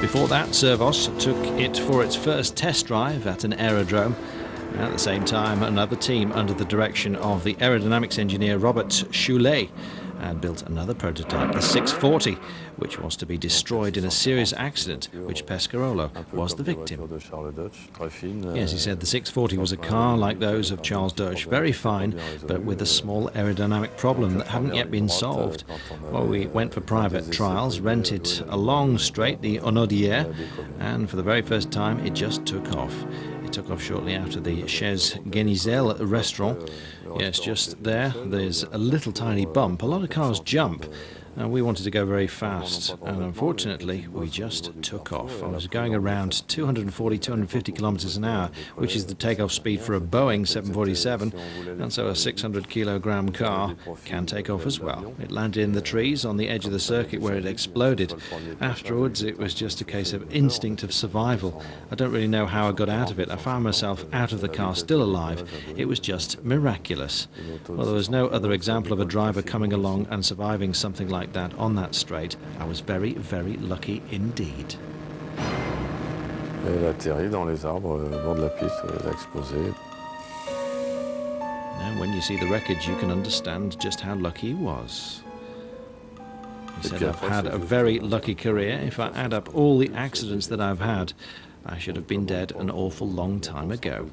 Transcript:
Before that, Servos took it for its first test drive at an aerodrome. At the same time, another team under the direction of the aerodynamics engineer Robert Choulet had built another prototype, the 640, which was to be destroyed in a serious accident, which Pescarolo was the victim. Yes, he said the 640 was a car like those of Charles Deutsch, very fine, but with a small aerodynamic problem that hadn't yet been solved. Well, we went for private trials, rented a long straight, the Honaudière, and for the very first time, it just took off. It took off shortly after the Chez Guénizel restaurant. Yes, just there's a little tiny bump. A lot of cars jump, and we wanted to go very fast, and unfortunately we just took off. I was going around 240, 250 kilometers an hour, which is the takeoff speed for a Boeing 747, and so a 600 kilogram car can take off as well. It landed in the trees on the edge of the circuit where it exploded. Afterwards it was just a case of instinct of survival. I don't really know how I got out of it. I found myself out of the car still alive. It was just miraculous. Well, there was no other example of a driver coming along and surviving something like that on that straight. I was very, very lucky indeed. Elle a atterri dans les arbres au bord de la piste, elle a explosé. Now, when you see the wreckage, you can understand just how lucky he was. He said, I've had a very lucky career. If I add up all the accidents that I've had, I should have been dead an awful long time ago.